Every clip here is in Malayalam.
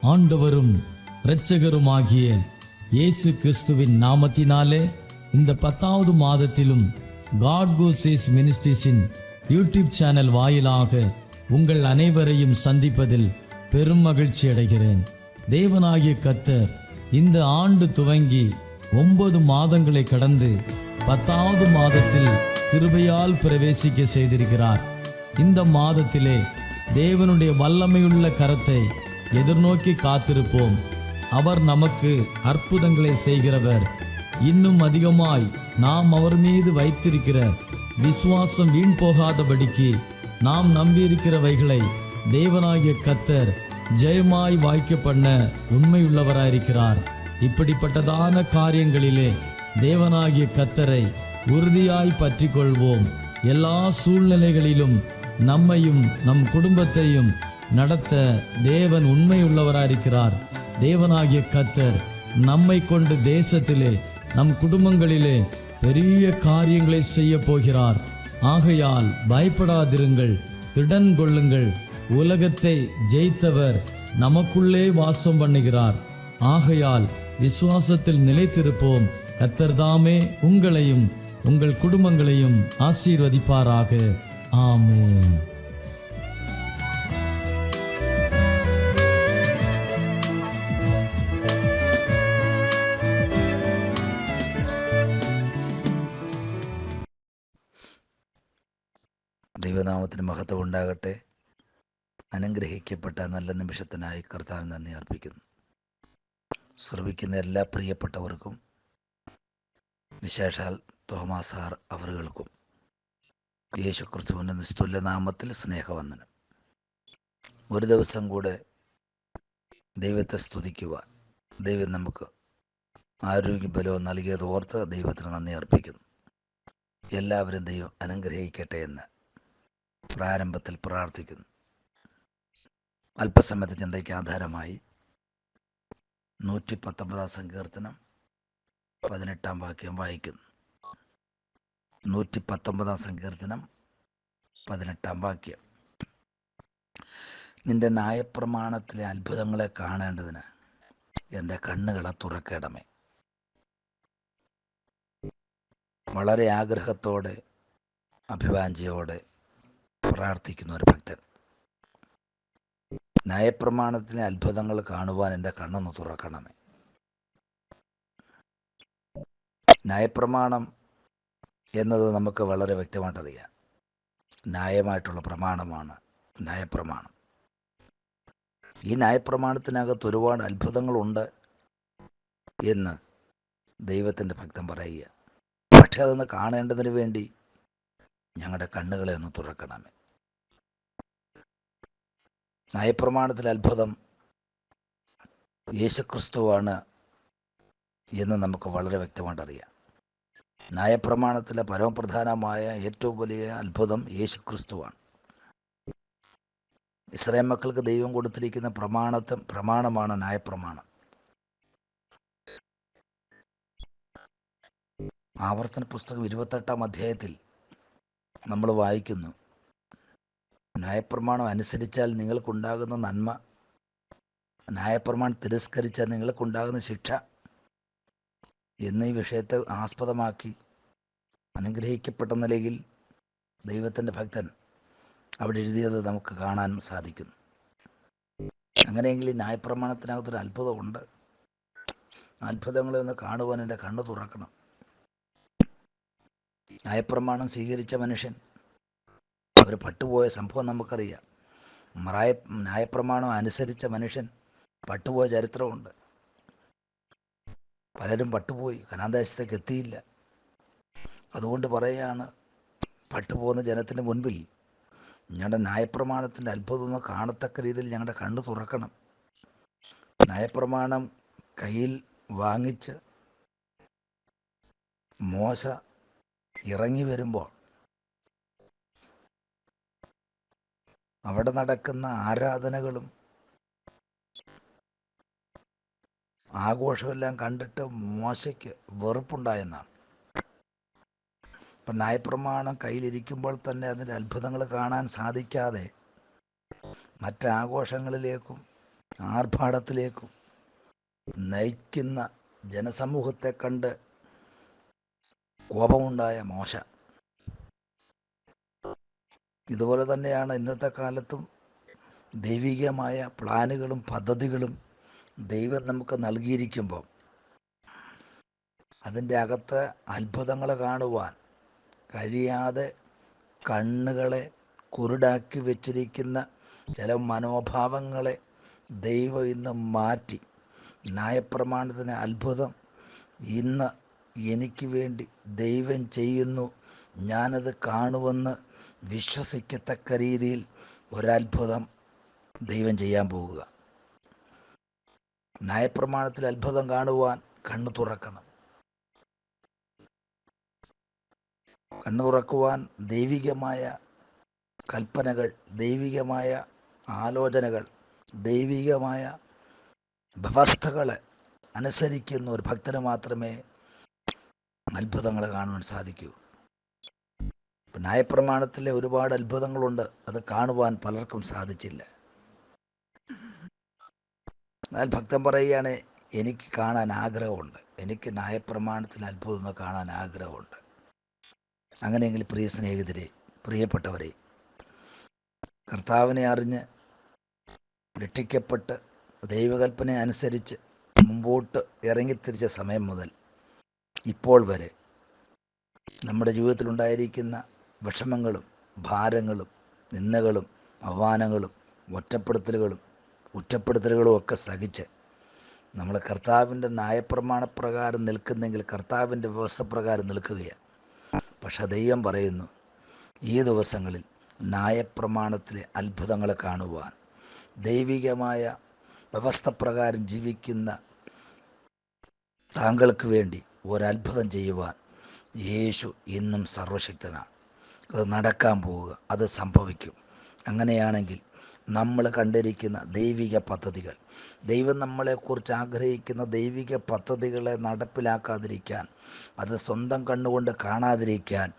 ஆண்டவரும் இரட்சகருமாகிய இயேசு கிறிஸ்துவின் நாமத்தினாலே இந்த 10வது மாதத்திலும் காட் கோசேஸ் மினிஸ்ட்ரீஸின் யூடியூப் சேனல் வாயிலாக உங்கள் அனைவரையும் சந்திப்பதில் பெரும் மகிழ்ச்சி அடைகிறேன். தேவனாகிய கர்த்தர் இந்த ஆண்டு துவங்கி 9 மாதங்களை கடந்து 10வது மாதத்தில் கிருபையால் பிரவேசிக்க செய்திருக்கிறார். இந்த மாதத்திலே தேவனுடைய வல்லமையுள்ள கரத்தை எதிர்நோக்கி காத்திருப்போம். அவர் நமக்கு அற்புதங்களை செய்கிறவர். இன்னும் அதிகமாய் நாம் அவர் மீது வைத்திருக்கிற விசுவாசம் வீண் போகாதபடிக்கு நாம் நம்பியிருக்கிறவைகளை தேவனாகிய கர்த்தர் ஜெயமாய் வாய்க்க பண்ண உண்மையுள்ளவராயிருக்கிறார். இப்படிப்பட்டதான காரியங்களிலே தேவனாகிய கர்த்தரை உறுதியாய் பற்றி கொள்வோம். எல்லா சூழ்நிலைகளிலும் நம்மையும் நம் குடும்பத்தையும் நடத்த தேவன் உண்மையுள்ளவராயிருக்கிறார். தேவனாகிய கர்த்தர் நம்மை கொண்டு தேசத்திலே நம் குடும்பங்களிலே பெரிய காரியங்களை செய்ய போகிறார். ஆகையால் பயப்படாதிருங்கள், திடன் கொள்ளுங்கள். உலகத்தை ஜெயித்தவர் நமக்குள்ளே வாசம் பண்ணுகிறார். ஆகையால் விசுவாசத்தில் நிலைத்திருப்போம். கர்த்தர் தாமே உங்களையும் உங்கள் குடும்பங்களையும் ஆசீர்வதிப்பாராக. ஆமென். ദൈവനാമത്തിന് മഹത്വം ഉണ്ടാകട്ടെ. അനുഗ്രഹിക്കപ്പെട്ട നല്ല നിമിഷത്തിനായി കർത്താവിന് നന്ദി അർപ്പിക്കുന്നു. ശ്രവിക്കുന്ന എല്ലാ പ്രിയപ്പെട്ടവർക്കും, വിശേഷാൽ തോമാസാർ അവറുകൾക്കും യേശു ക്രിസ്തുവിൻ്റെ നിസ്തുല്യ നാമത്തിൽ സ്നേഹവന്ദനം. ഒരു ദിവസം കൂടെ ദൈവത്തെ സ്തുതിക്കുവാൻ ദൈവം നമുക്ക് ആരോഗ്യബലവും നൽകിയത് ഓർത്ത് ദൈവത്തിന് നന്ദി അർപ്പിക്കുന്നു. എല്ലാവരും ദൈവം അനുഗ്രഹിക്കട്ടെ എന്ന് പ്രാരംഭത്തിൽ പ്രാർത്ഥിക്കുന്നു. അല്പസമയത്തെ ചിന്തയ്ക്ക് ആധാരമായി 119 സങ്കീർത്തനം 18 വാക്യം വായിക്കുന്നു. 119 സങ്കീർത്തനം 18 വാക്യം. നിന്റെ ന്യായപ്രമാണത്തിലെ അത്ഭുതങ്ങളെ കാണേണ്ടതിന് എൻ്റെ കണ്ണുകളെ തുറക്കണമേ. വളരെ ആഗ്രഹത്തോടെ അഭിവാഞ്ചയോടെ പ്രാർത്ഥിക്കുന്ന ഒരു ഭക്തൻ, ന്യായപ്രമാണത്തിലെ അത്ഭുതങ്ങൾ കാണുവാൻ എൻ്റെ കണ്ണൊന്ന് തുറക്കണമേ. ന്യായപ്രമാണം എന്നത് നമുക്ക് വളരെ വ്യക്തമായിട്ടറിയാം. ന്യായമായിട്ടുള്ള പ്രമാണമാണ് ന്യായപ്രമാണം. ഈ ന്യായപ്രമാണത്തിനകത്ത് ഒരുപാട് അത്ഭുതങ്ങളുണ്ട് എന്ന് ദൈവത്തിൻ്റെ ഭക്തൻ പറയുക. പക്ഷെ അതൊന്ന് കാണേണ്ടതിന് വേണ്ടി ഞങ്ങളുടെ കണ്ണുകളെ ഒന്ന് തുറക്കണമേ. ന്യായപ്രമാണത്തിലെ അത്ഭുതം യേശുക്രിസ്തുവാണ് എന്ന് നമുക്ക് വളരെ വ്യക്തമായിട്ടറിയാം. ന്യായപ്രമാണത്തിലെ പരമപ്രധാനമായ ഏറ്റവും വലിയ അത്ഭുതം യേശുക്രിസ്തുവാണ്. ഇസ്രായേൽ മക്കൾക്ക് ദൈവം കൊടുത്തിരിക്കുന്ന പ്രമാണമാണ് ന്യായപ്രമാണം. ആവർത്തന പുസ്തകം 28 അധ്യായത്തിൽ നമ്മൾ വായിക്കുന്നു, ന്യായപ്രമാണം അനുസരിച്ചാൽ നിങ്ങൾക്കുണ്ടാകുന്ന നന്മ, ന്യായപ്രമാണം തിരസ്കരിച്ചാൽ നിങ്ങൾക്കുണ്ടാകുന്ന ശിക്ഷ എന്നീ വിഷയത്തെ ആസ്പദമാക്കി അനുഗ്രഹിക്കപ്പെട്ട നിലയിൽ ദൈവത്തിൻ്റെ ഭക്തൻ അവിടെ എഴുതിയത് നമുക്ക് കാണാൻ സാധിക്കുന്നു. അങ്ങനെയെങ്കിൽ ഈ ന്യായപ്രമാണത്തിനകത്തൊരു അത്ഭുതമുണ്ട്. അത്ഭുതങ്ങളെ ഒന്ന് കാണുവാൻ എൻ്റെ കണ്ണ് തുറക്കണം. ന്യായപ്രമാണം സ്വീകരിച്ച മനുഷ്യൻ അവർ പട്ടുപോയ സംഭവം നമുക്കറിയാം. ന്യായപ്രമാണം അനുസരിച്ച മനുഷ്യൻ പട്ടുപോയ ചരിത്രമുണ്ട്. പലരും പട്ടുപോയി, കനാൻദേശത്തേക്ക് എത്തിയില്ല. അതുകൊണ്ട് പറയുകയാണ്, പട്ടുപോകുന്ന ജനത്തിന് മുൻപിൽ ഞങ്ങളുടെ ന്യായപ്രമാണത്തിൻ്റെ അത്ഭുതമൊന്നും കാണത്തക്ക രീതിയിൽ ഞങ്ങളുടെ കണ്ണ് തുറക്കണം. ന്യായപ്രമാണം കയ്യിൽ വാങ്ങിച്ച് മോശ ഇറങ്ങി വരുമ്പോൾ അവിടെ നടക്കുന്ന ആരാധനകളും ആഘോഷമെല്ലാം കണ്ടിട്ട് മോശയ്ക്ക് വെറുപ്പുണ്ടായെന്നാണ്. ഇപ്പം ന്യായപ്രമാണം കയ്യിലിരിക്കുമ്പോൾ തന്നെ അതിൻ്റെ അത്ഭുതങ്ങൾ കാണാൻ സാധിക്കാതെ മറ്റാഘോഷങ്ങളിലേക്കും ആർഭാടത്തിലേക്കും നയിക്കുന്ന ജനസമൂഹത്തെ കണ്ട് കോപമുണ്ടായ മോശ. ഇതുപോലെ തന്നെയാണ് ഇന്നത്തെ കാലത്തും ദൈവികമായ പ്ലാനുകളും പദ്ധതികളും ദൈവം നമുക്ക് നൽകിയിരിക്കുമ്പോൾ അതിൻ്റെ അകത്ത് അത്ഭുതങ്ങൾ കാണുവാൻ കഴിയാതെ കണ്ണുകളെ കുരുടാക്കി വെച്ചിരിക്കുന്ന ചില മനോഭാവങ്ങളെ ദൈവം ഇന്ന് മാറ്റി ന്യായപ്രമാണത്തിന് അത്ഭുതം ഇന്ന് എനിക്ക് വേണ്ടി ദൈവം ചെയ്യുന്നു, ഞാനത് കാണുമെന്ന് വിശ്വസിക്കത്തക്ക രീതിയിൽ ഒരത്ഭുതം ദൈവം ചെയ്യാൻ പോവുക. ന്യായപ്രമാണത്തിൽ അത്ഭുതം കാണുവാൻ കണ്ണു തുറക്കണം. കണ്ണു തുറക്കുവാൻ ദൈവികമായ കൽപ്പനകൾ, ദൈവികമായ ആലോചനകൾ, ദൈവികമായ വ്യവസ്ഥകളെ അനുസരിക്കുന്ന ഒരു ഭക്തന് മാത്രമേ അത്ഭുതങ്ങൾ കാണുവാൻ സാധിക്കൂ. ന്യായപ്രമാണത്തിലെ ഒരുപാട് അത്ഭുതങ്ങളുണ്ട്, അത് കാണുവാൻ പലർക്കും സാധിച്ചില്ല. എന്നാൽ ഭക്തൻ പറയുകയാണ്, എനിക്ക് കാണാൻ ആഗ്രഹമുണ്ട്, എനിക്ക് ന്യായപ്രമാണത്തിൽ അത്ഭുതങ്ങൾ കാണാൻ ആഗ്രഹമുണ്ട്. അങ്ങനെയെങ്കിൽ പ്രിയ സ്നേഹിതരെ, പ്രിയപ്പെട്ടവരെ, കർത്താവിനെ അറിഞ്ഞ് രക്ഷിക്കപ്പെട്ട് ദൈവകൽപ്പന അനുസരിച്ച് മുമ്പോട്ട് ഇറങ്ങിത്തിരിച്ച സമയം മുതൽ ഇപ്പോൾ വരെ നമ്മുടെ ജീവിതത്തിലുണ്ടായിരിക്കുന്ന വിഷമങ്ങളും ഭാരങ്ങളും നിന്ദകളും അവമാനങ്ങളും ഒറ്റപ്പെടുത്തലുകളും കുറ്റപ്പെടുത്തലുകളും ഒക്കെ സഹിച്ച് നമ്മൾ കർത്താവിൻ്റെ ന്യായപ്രമാണപ്രകാരം നിൽക്കുന്നെങ്കിൽ കർത്താവിൻ്റെ വ്യവസ്ഥ പ്രകാരം നിൽക്കുകയാണ്. പക്ഷെ ദൈവം പറയുന്നു, ഈ ദിവസങ്ങളിൽ ന്യായപ്രമാണത്തിലെ അത്ഭുതങ്ങൾ കാണുവാൻ, ദൈവികമായ വ്യവസ്ഥ പ്രകാരം ജീവിക്കുന്ന താങ്കൾക്ക് വേണ്ടി ഒരത്ഭുതം ചെയ്യുവാൻ യേശു ഇന്നും സർവശക്തനാണ്. അത് നടക്കാൻ പോവുക, അത് സംഭവിക്കും. അങ്ങനെയാണെങ്കിൽ നമ്മൾ കണ്ടിരിക്കുന്ന ദൈവിക പദ്ധതികൾ, ദൈവം നമ്മളെക്കുറിച്ച് ആഗ്രഹിക്കുന്ന ദൈവിക പദ്ധതികളെ നടപ്പിലാക്കാതിരിക്കാൻ, അത് സ്വന്തം കണ്ണുകൊണ്ട് കാണാതിരിക്കാൻ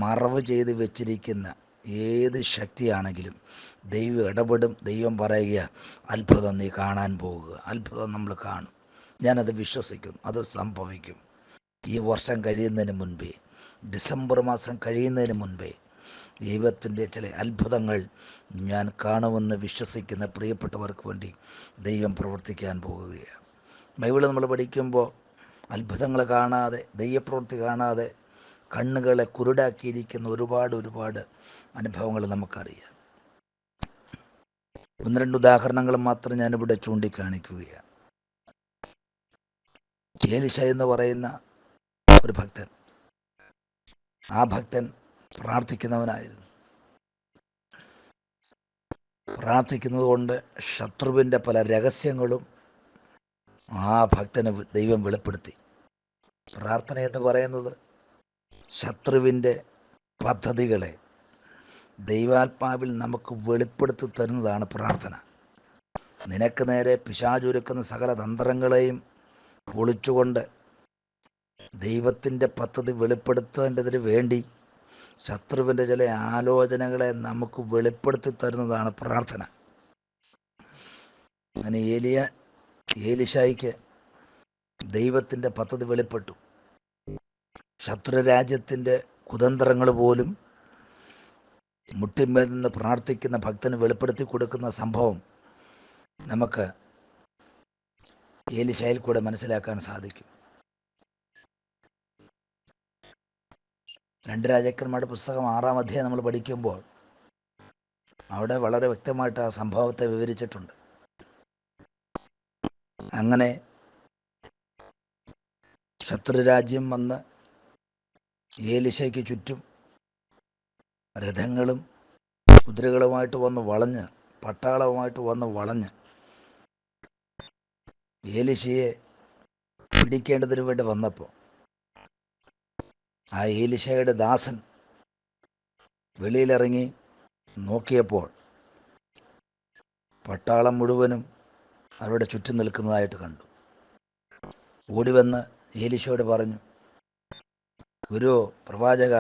മറവ് ചെയ്ത് വെച്ചിരിക്കുന്ന ഏത് ശക്തിയാണെങ്കിലും ദൈവം ഇടപെടും. ദൈവം പറയുക, അത്ഭുതം നീ കാണാൻ പോകുക, അത്ഭുതം നമ്മൾ കാണും. ഞാനത് വിശ്വസിക്കുന്നു, അത് സംഭവിക്കും. ഈ വർഷം കഴിയുന്നതിന് മുൻപേ, ഡിസംബർ മാസം കഴിയുന്നതിന് മുൻപേ ദൈവത്തിൻ്റെ ചില അത്ഭുതങ്ങൾ ഞാൻ കാണുമെന്ന് വിശ്വസിക്കുന്ന പ്രിയപ്പെട്ടവർക്ക് വേണ്ടി ദൈവം പ്രവർത്തിക്കാൻ പോകുകയാണ്. ബൈബിൾ നമ്മൾ പഠിക്കുമ്പോൾ അത്ഭുതങ്ങൾ കാണാതെ, ദൈവപ്രവൃത്തി കാണാതെ കണ്ണുകളെ കുരുടാക്കിയിരിക്കുന്ന ഒരുപാട് അനുഭവങ്ങൾ നമുക്കറിയാം. ഒന്ന് രണ്ട് ഉദാഹരണങ്ങൾ മാത്രം ഞാനിവിടെ ചൂണ്ടിക്കാണിക്കുകയാണ്. ഏലിശ എന്ന് പറയുന്ന ഒരു ഭക്തൻ, ആ ഭക്തൻ പ്രാർത്ഥിക്കുന്നവനായിരുന്നു. പ്രാർത്ഥിക്കുന്നത് കൊണ്ട് ശത്രുവിൻ്റെ പല രഹസ്യങ്ങളും ആ ഭക്തന് ദൈവം വെളിപ്പെടുത്തി. പ്രാർത്ഥന എന്ന് പറയുന്നത് ശത്രുവിൻ്റെ പദ്ധതികളെ ദൈവാത്മാവിൽ നമുക്ക് വെളിപ്പെടുത്തി തരുന്നതാണ് പ്രാർത്ഥന. നിനക്ക് നേരെ പിശാചൊരുക്കുന്ന സകല തന്ത്രങ്ങളെയും പൊളിച്ചുകൊണ്ട് ദൈവത്തിൻ്റെ പദ്ധതി വെളിപ്പെടുത്തേണ്ടതിന് വേണ്ടി ശത്രുവിൻ്റെ ചില ആലോചനകളെ നമുക്ക് വെളിപ്പെടുത്തി തരുന്നതാണ് പ്രാർത്ഥന. അങ്ങനെ ഏലിശായിക്ക് ദൈവത്തിൻ്റെ പദ്ധതി വെളിപ്പെട്ടു. ശത്രുരാജ്യത്തിൻ്റെ കുതന്ത്രങ്ങൾ പോലും മുട്ടിന്മേൽ നിന്ന് പ്രാർത്ഥിക്കുന്ന ഭക്തന് വെളിപ്പെടുത്തി കൊടുക്കുന്ന സംഭവം നമുക്ക് ഏലിശായിൽ കൂടെ മനസ്സിലാക്കാൻ സാധിക്കും. 2 രാജാക്കന്മാരുടെ പുസ്തകം 6-ാം അധ്യായം നമ്മൾ പഠിക്കുമ്പോൾ അവിടെ വളരെ വ്യക്തമായിട്ട് ആ സംഭവത്തെ വിവരിച്ചിട്ടുണ്ട്. അങ്ങനെ ശത്രുരാജ്യം വന്ന് ഏലിശയ്ക്ക് ചുറ്റും രഥങ്ങളും കുതിരകളുമായിട്ട് വന്ന് വളഞ്ഞ്, പട്ടാളവുമായിട്ട് വന്ന് വളഞ്ഞ് ഏലിശയെ പിടിക്കേണ്ടതിന് വേണ്ടി വന്നപ്പോൾ ആ ഏലിശയുടെ ദാസൻ വെളിയിലിറങ്ങി നോക്കിയപ്പോൾ പട്ടാളം മുഴുവനും അവരുടെ ചുറ്റും നിൽക്കുന്നതായിട്ട് കണ്ടു. ഓടിവന്ന് ഏലിശയോട് പറഞ്ഞു, ഗുരു, പ്രവാചക,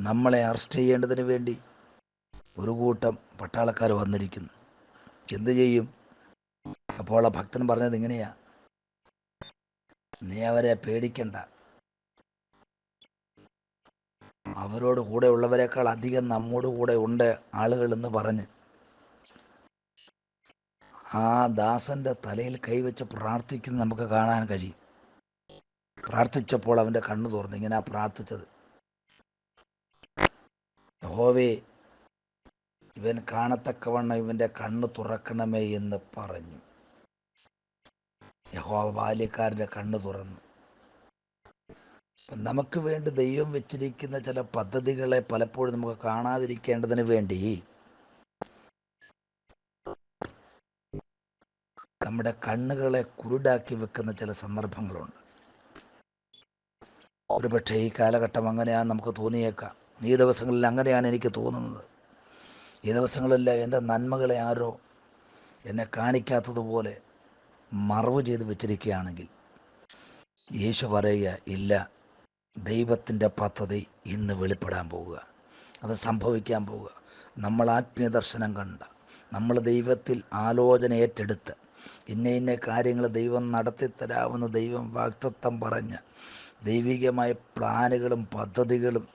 നമ്മളെ അറസ്റ്റ് ചെയ്യേണ്ടതിന് വേണ്ടി ഒരു കൂട്ടം പട്ടാളക്കാർ വന്നിരിക്കുന്നു. എന്തു ചെയ്യും? അപ്പോൾ ആ ഭക്തൻ പറഞ്ഞത് ഇങ്ങനെയാ: നീ അവരെ പേടിക്കണ്ട, അവരോട് കൂടെ ഉള്ളവരെക്കാൾ അധികം നമ്മോട് കൂടെ ഉണ്ട് ആളുകളെന്ന് പറഞ്ഞ് ആ ദാസന്റെ തലയിൽ കൈവച്ച് പ്രാർത്ഥിക്കുന്നത് നമുക്ക് കാണാൻ കഴിയും. പ്രാർത്ഥിച്ചപ്പോൾ അവൻ്റെ കണ്ണു തുറന്നു. ഇങ്ങനെ പ്രാർത്ഥിച്ചത്: യഹോവേ, ഇവൻ കാണത്തക്കവണ്ണം ഇവൻ്റെ കണ്ണ് തുറക്കണമേ എന്ന് പറഞ്ഞു. യഹോവ ബാല്യക്കാരൻ്റെ കണ്ണ് തുറന്നു. നമുക്ക് വേണ്ടി ദൈവം വെച്ചിരിക്കുന്ന ചില പദ്ധതികളെ പലപ്പോഴും നമുക്ക് കാണാതിരിക്കേണ്ടതിന് വേണ്ടി നമ്മുടെ കണ്ണുകളെ കുരുടാക്കി വെക്കുന്ന ചില സന്ദർഭങ്ങളുണ്ട്. ഒരുപക്ഷെ ഈ കാലഘട്ടം അങ്ങനെയാണ് നമുക്ക് തോന്നിയേക്കാം. ഈ ദിവസങ്ങളിൽ അങ്ങനെയാണ് എനിക്ക് തോന്നുന്നത്. ഈ ദിവസങ്ങളെല്ലാം എൻ്റെ നന്മകളെ ആരോ എന്നെ കാണിക്കാത്തതുപോലെ മറവ് ചെയ്ത് വെച്ചിരിക്കുകയാണെങ്കിൽ യേശു പറയുക, ഇല്ല, ദൈവത്തിൻ്റെ പദ്ധതി ഇന്ന് വെളിപ്പെടാൻ പോവുക. അത് സംഭവിക്കാൻ പോവുക. നമ്മൾ ആത്മീയ ദർശനം കണ്ട, നമ്മൾ ദൈവത്തിൽ ആലോചന ഏറ്റെടുത്ത് ഇന്ന ഇന്ന കാര്യങ്ങൾ ദൈവം നടത്തിത്തരാമെന്ന് ദൈവം വാഗ്ദത്തം പറഞ്ഞ് ദൈവികമായ പ്ലാനുകളും പദ്ധതികളും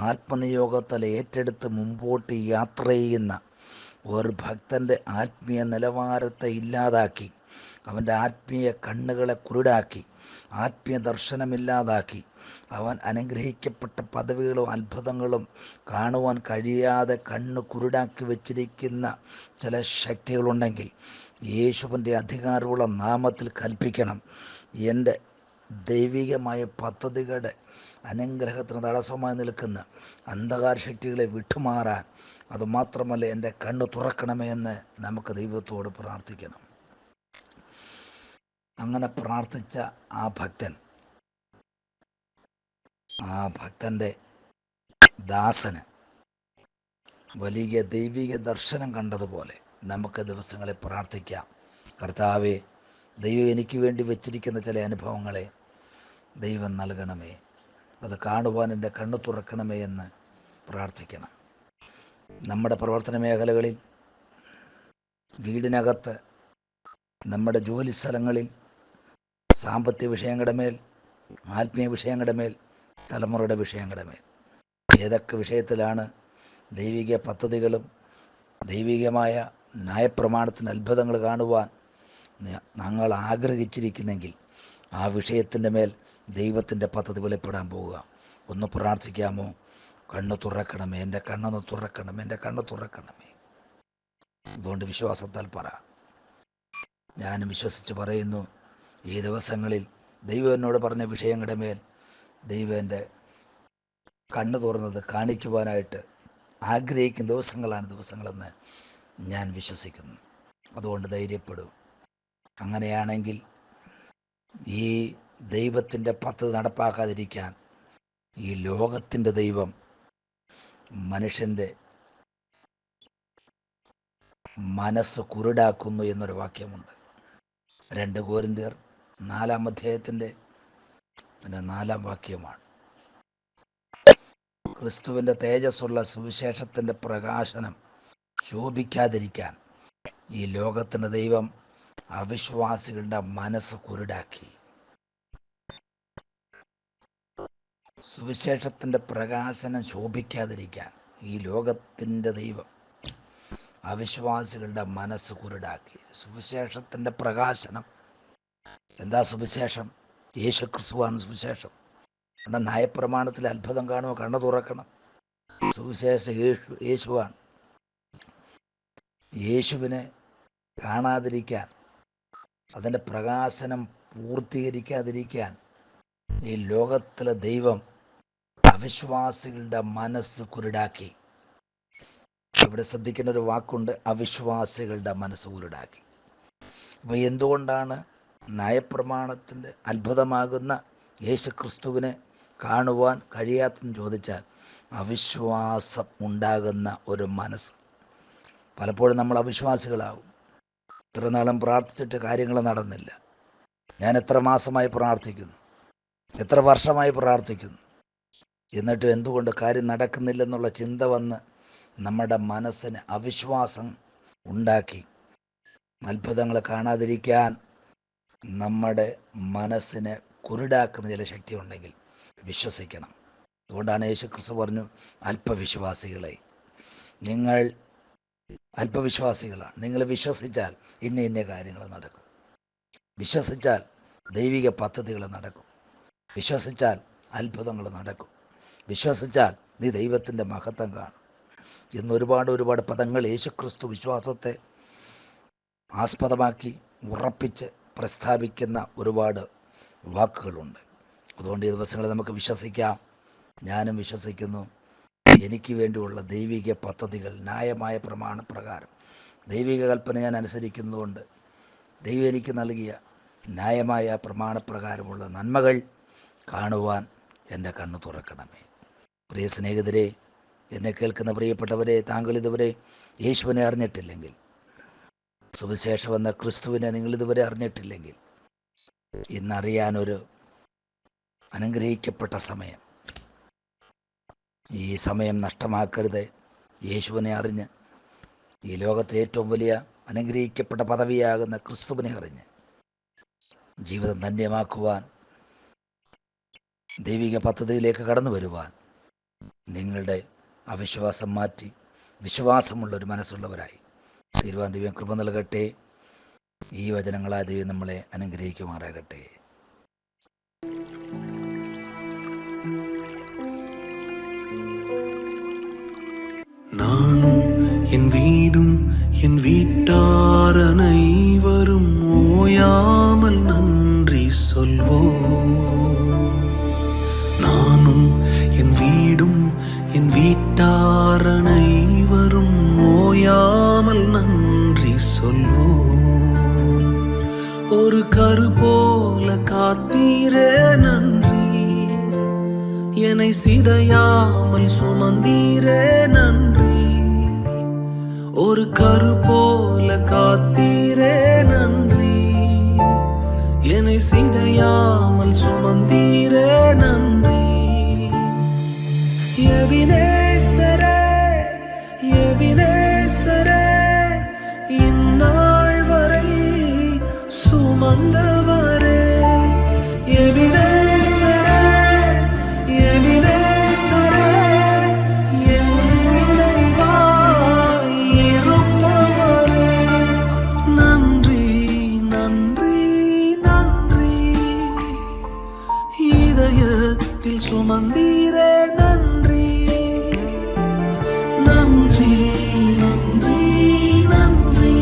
ആത്മനിയോഗത്താൽ ഏറ്റെടുത്ത് മുമ്പോട്ട് യാത്ര ചെയ്യുന്ന ഒരു ഭക്തൻ്റെ ആത്മീയ നിലവാരത്തെ ഇല്ലാതാക്കി, അവൻ്റെ ആത്മീയ കണ്ണുകളെ കുരുടാക്കി, ആത്മീയ ദർശനമില്ലാതാക്കി, അവൻ അനുഗ്രഹിക്കപ്പെട്ട പദവികളും അത്ഭുതങ്ങളും കാണുവാൻ കഴിയാതെ കണ്ണ് കുരുടാക്കി വച്ചിരിക്കുന്ന ചില ശക്തികളുണ്ടെങ്കിൽ യേശുവിൻ്റെ അധികാരമുള്ള നാമത്തിൽ കൽപ്പിക്കണം: എൻ്റെ ദൈവികമായ പദ്ധതികളുടെ അനുഗ്രഹത്തിന് തടസ്സമായി നിൽക്കുന്ന അന്ധകാര ശക്തികളെ വിട്ടുമാറാൻ, അതുമാത്രമല്ല എൻ്റെ കണ്ണ് തുറക്കണമേ എന്ന് നമുക്ക് ദൈവത്തോട് പ്രാർത്ഥിക്കണം. അങ്ങനെ പ്രാർത്ഥിച്ച ആ ഭക്തൻ്റെ ദാസന് വലിയ ദൈവിക ദർശനം കണ്ടതുപോലെ നമുക്ക് ദിവസങ്ങളിൽ പ്രാർത്ഥിക്കാം: കർത്താവേ, ദൈവം എനിക്ക് വേണ്ടി വെച്ചിരിക്കുന്ന ചില അനുഭവങ്ങളെ ദൈവം നൽകണമേ, അത് കാണുവാൻ എൻ്റെ കണ്ണ് തുറക്കണമേ എന്ന് പ്രാർത്ഥിക്കണം. നമ്മുടെ പ്രവർത്തന മേഖലകളിൽ, വീടിനകത്ത്, നമ്മുടെ ജോലി സ്ഥലങ്ങളിൽ, സാമ്പത്തിക വിഷയങ്ങളുടെ മേൽ, ആത്മീയ വിഷയങ്ങളുടെ മേൽ, തലമുറയുടെ വിഷയങ്ങളുടെ മേൽ, ഏതൊക്കെ വിഷയത്തിലാണ് ദൈവിക പദ്ധതികളും ദൈവികമായ ന്യായപ്രമാണത്തിന് അത്ഭുതങ്ങൾ കാണുവാൻ ഞങ്ങൾ ആഗ്രഹിച്ചിരിക്കുന്നെങ്കിൽ ആ വിഷയത്തിൻ്റെ മേൽ ദൈവത്തിൻ്റെ പദ്ധതി വെളിപ്പെടാൻ പോവുക. ഒന്ന് പ്രാർത്ഥിക്കാമോ? കണ്ണ് തുറക്കണമേ, എൻ്റെ കണ്ണൊന്ന് തുറക്കണമേ, എൻ്റെ കണ്ണ് തുറക്കണമേ. അതുകൊണ്ട് വിശ്വാസത്താൽ പറ. ഞാനും വിശ്വസിച്ച് പറയുന്നു, ഈ ദിവസങ്ങളിൽ ദൈവം എന്നോട് പറഞ്ഞ വിഷയങ്ങളുടെ മേൽ ദൈവം എൻ്റെ കണ്ണ് തുറന്നത് കാണിക്കുവാനായിട്ട് ആഗ്രഹിക്കുന്ന ദിവസങ്ങളെന്ന് ഞാൻ വിശ്വസിക്കുന്നു. അതുകൊണ്ട് ധൈര്യപ്പെടും. അങ്ങനെയാണെങ്കിൽ ഈ ദൈവത്തിൻ്റെ പദ്ധതി നടപ്പാക്കാതിരിക്കാൻ ഈ ലോകത്തിൻ്റെ ദൈവം മനുഷ്യൻ്റെ മനസ്സ് കുരുടാക്കുന്നു എന്നൊരു വാക്യമുണ്ട്. 2 കൊരിന്ത്യർ 4-ാം അധ്യായത്തിൻ്റെ 4-ാം വാക്യമാണ്. ക്രിസ്തുവിൻ്റെ തേജസ്സുള്ള സുവിശേഷത്തിൻ്റെ പ്രകാശനം ശോഭിക്കാതിരിക്കാൻ ഈ ലോകത്തിൻ്റെ ദൈവം അവിശ്വാസികളുടെ മനസ്സ് കുരുടാക്കി. സുവിശേഷത്തിൻ്റെ പ്രകാശനം ശോഭിക്കാതിരിക്കാൻ ഈ ലോകത്തിൻ്റെ ദൈവം അവിശ്വാസികളുടെ മനസ്സ് കുരുടാക്കി. സുവിശേഷത്തിൻ്റെ പ്രകാശനം എന്താ? സുവിശേഷം യേശു ക്രിസ്തുവാണ് സുവിശേഷം. നമ്മുടെ ന്യായപ്രമാണത്തിൽ അത്ഭുതം കാണുമ്പോൾ കണ്ണു തുറക്കണം. സുവിശേഷം യേശുവാണ്. യേശുവിനെ കാണാതിരിക്കാൻ, അതിൻ്റെ പ്രകാശനം പൂർത്തീകരിക്കാതിരിക്കാൻ ഈ ലോകത്തിലെ ദൈവം അവിശ്വാസികളുടെ മനസ്സ് കുരുടാക്കി. ഇവിടെ ശ്രദ്ധിക്കുന്ന ഒരു വാക്കുണ്ട്: അവിശ്വാസികളുടെ മനസ്സ് കുരുടാക്കി. അപ്പോൾ എന്തുകൊണ്ടാണ് ന്യായപ്രമാണത്തിൻ്റെ അത്ഭുതമാകുന്ന യേശു ക്രിസ്തുവിനെ കാണുവാൻ കഴിയാത്തെന്ന് ചോദിച്ചാൽ, അവിശ്വാസം ഉണ്ടാകുന്ന ഒരു മനസ്സ്. പലപ്പോഴും നമ്മൾ അവിശ്വാസികളാവും. ഇത്ര നാളും പ്രാർത്ഥിച്ചിട്ട് കാര്യങ്ങൾ നടന്നില്ല. ഞാൻ എത്ര മാസമായി പ്രാർത്ഥിക്കുന്നു, എത്ര വർഷമായി പ്രാർത്ഥിക്കുന്നു, എന്നിട്ട് എന്തുകൊണ്ട് കാര്യം നടക്കുന്നില്ലെന്നുള്ള ചിന്ത വന്ന് നമ്മുടെ മനസ്സിന് അവിശ്വാസം ഉണ്ടാക്കി അത്ഭുതങ്ങൾ കാണാതിരിക്കാൻ നമ്മുടെ മനസ്സിനെ കുരുടാക്കുന്ന ചില ശക്തി ഉണ്ടെങ്കിൽ വിശ്വസിക്കണം. അതുകൊണ്ടാണ് യേശുക്രിസ്തു പറഞ്ഞു, അല്പവിശ്വാസികളെ, നിങ്ങൾ അല്പവിശ്വാസികളാണ്. നിങ്ങൾ വിശ്വസിച്ചാൽ ഇന്ന കാര്യങ്ങൾ നടക്കും. വിശ്വസിച്ചാൽ ദൈവിക പദ്ധതികൾ നടക്കും. വിശ്വസിച്ചാൽ അത്ഭുതങ്ങൾ നടക്കും. വിശ്വസിച്ചാൽ നീ ദൈവത്തിൻ്റെ മഹത്വം കാണും. ഇന്ന് ഒരുപാട് പദങ്ങൾ യേശുക്രിസ്തു വിശ്വാസത്തെ ആസ്പദമാക്കി ഉറപ്പിച്ച് പ്രസ്താവിക്കുന്ന ഒരുപാട് വാക്കുകളുണ്ട്. അതുകൊണ്ട് ഈ ദിവസങ്ങളിൽ നമുക്ക് വിശ്വസിക്കാം. ഞാനും വിശ്വസിക്കുന്നു. എനിക്ക് വേണ്ടിയുള്ള ദൈവിക പദ്ധതികൾ ന്യായമായ പ്രമാണപ്രകാരം ദൈവിക കൽപ്പന ഞാൻ അനുസരിക്കുന്നതുകൊണ്ട് ദൈവം എനിക്ക് നൽകിയ ന്യായമായ പ്രമാണപ്രകാരമുള്ള നന്മകൾ കാണുവാൻ എൻ്റെ കണ്ണ് തുറക്കണമേ. പ്രിയ സ്നേഹിതരെ, എന്നെ കേൾക്കുന്ന പ്രിയപ്പെട്ടവരെ, താങ്കൾ ഇതുവരെ യേശുവിനെ അറിഞ്ഞിട്ടില്ലെങ്കിൽ, സുവിശേഷം എന്ന ക്രിസ്തുവിനെ നിങ്ങൾ ഇതുവരെ അറിഞ്ഞിട്ടില്ലെങ്കിൽ, ഇന്നറിയാനൊരു അനുഗ്രഹിക്കപ്പെട്ട സമയം. ഈ സമയം നഷ്ടമാക്കരുത്. യേശുവിനെ അറിഞ്ഞ് ഈ ലോകത്തെ ഏറ്റവും വലിയ അനുഗ്രഹിക്കപ്പെട്ട പദവിയാകുന്ന ക്രിസ്തുവിനെ അറിഞ്ഞ് ജീവിതം ധന്യമാക്കുവാൻ, ദൈവിക പദ്ധതിയിലേക്ക് കടന്നു വരുവാൻ നിങ്ങളുടെ അവിശ്വാസം മാറ്റി വിശ്വാസമുള്ളൊരു മനസ്സുള്ളവരായി തീരുവാൻ ദൈവം കൃപ നൽകട്ടെ. ഈ വചനങ്ങളായ ദൈവം നമ്മളെ അനുഗ്രഹിക്കുമാറാകട്ടെ. நானும் என் வீடும் என் வீட்டார் அனைவரும் ஓயாமல் நன்றி சொல்வோம். நானும் என் வீடும் என் வீட்டார் அனைவரும் ஓயாமல் நன்றி சொல்வோம். ஒரு கரு போல காத்தீரே நன்றி, என்னை சிதையாமல் சுமந்தீரே நன்றி. ஒரு கரு போல காத்தீரே நன்றி, என்னை சிதையாமல் சுமந்தீரே நன்றி. எபினேசரே, எபினேசரே, இந்நாள் வரை சுமந்தவரே. எபினேசரே, எபினேசரே, என் நினைவாய் இருப்பவரே. நன்றி, நன்றி, நன்றி. இதயத்தில் சுமந்தீரே நன்றி. நன்றி, நன்றி, நன்றி.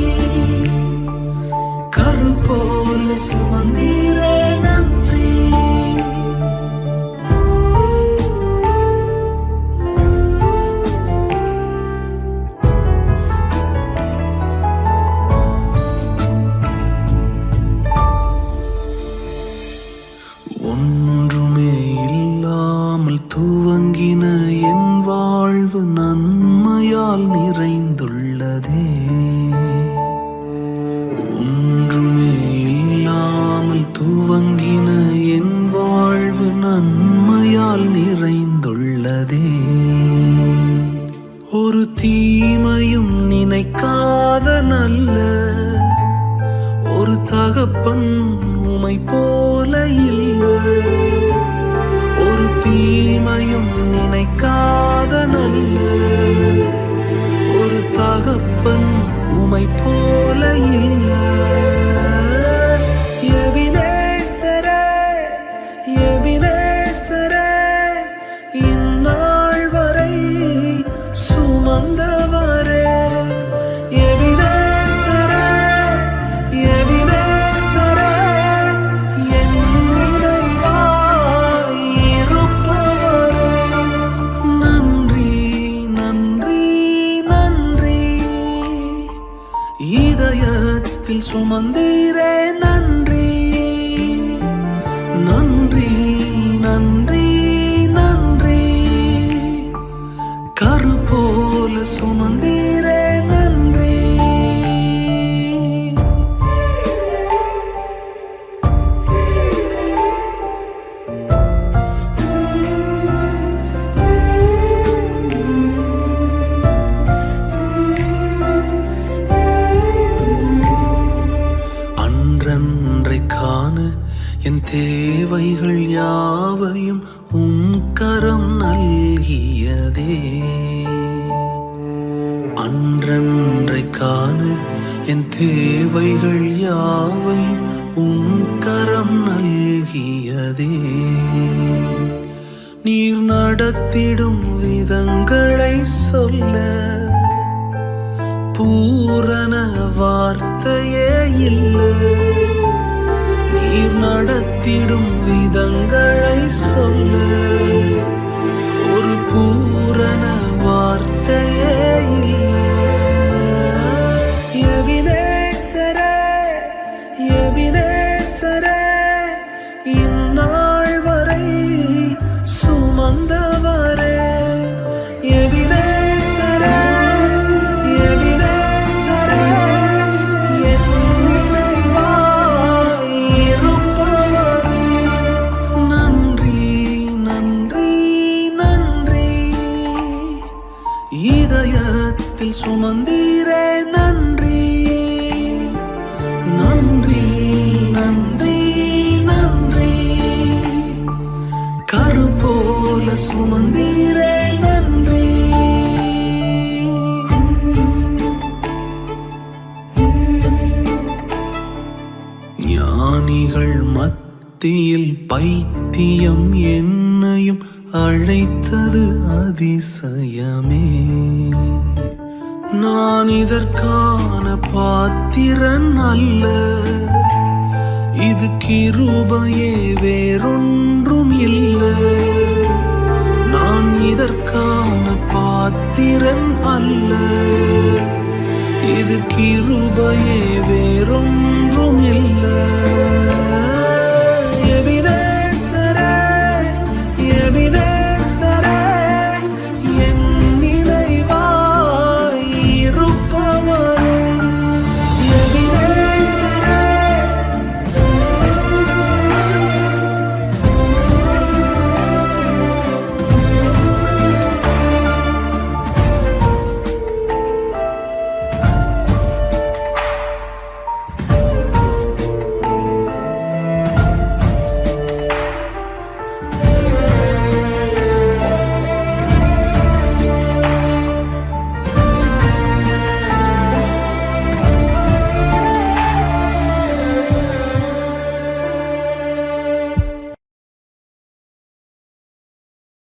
கரு போல சுமந்தீரே நன்றி. ஒன்றுமே இல்லாமல் துவங்கின என் வாழ்வு நன்மையால் நிறைந்துள்ளதே. ஒன்றுமே இல்லாமல் துவங்கின என் வாழ்வு நன்மையால் நிறைந்துள்ளதே. ஒரு தீமையும் நினைக்காத நல்ல ஒரு தகப்பன் உமை போல இல்லை. ஒரு தீமையும் நினைக்காத நல்ல ஒரு தகப்பன் உமை போல இல்லை. எபினேசரே, எபினேசரே, இந்நாள் வரை சுமந்தவரே. எபினேசரே, எபினேசரே, என் நினைவாய் இருப்பவரே. நன்றி, நன்றி, நன்றி. இதயத்தில் சுமந்தீரே நன்றி. நன்றி, நன்றி, நன்றி. கரு போல சுமந்தீரே நன்றி. அன்றன்றை காண என் தேவைகள் யாவையும் உம் கரம் நல்கியதே. அன்றன்றை காண என் தேவைகள் யாவையும் உம் கரம் நல்கியதே. நீர் நடத்திடும் விதங்களை சொல்ல பூரண வார்த்தையே இல்லை. நீர் நடத்திடும் விதங்களை சொல்ல ஒரு பூரண வார்த்தையே இல்லை. எபினேசரே, எபினேசரே, இந்நாள் வரை சுமந்தவரே. எபினேசரே, எபினேசரே, என் நினைவாய் இருப்பவரே. நன்றி, நன்றி, நன்றி. இதயத்தில் சுமந்தீரே நன்றி. நன்றி, நன்றி, நன்றி. கரு போல சுமந்தீரே நன்றி. ஞானிகள் மத்தியில் பைத்தியம் என்னையும் அழைத்தது அதிசயமே. நான் இதற்கான பாத்திரன் அல்ல, இது கிருபையே வேறொன்றும் இல்லை. நான் இதற்கான பாத்திரன் அல்ல, இது கிருபையே வேறொன்றும் இல்லை.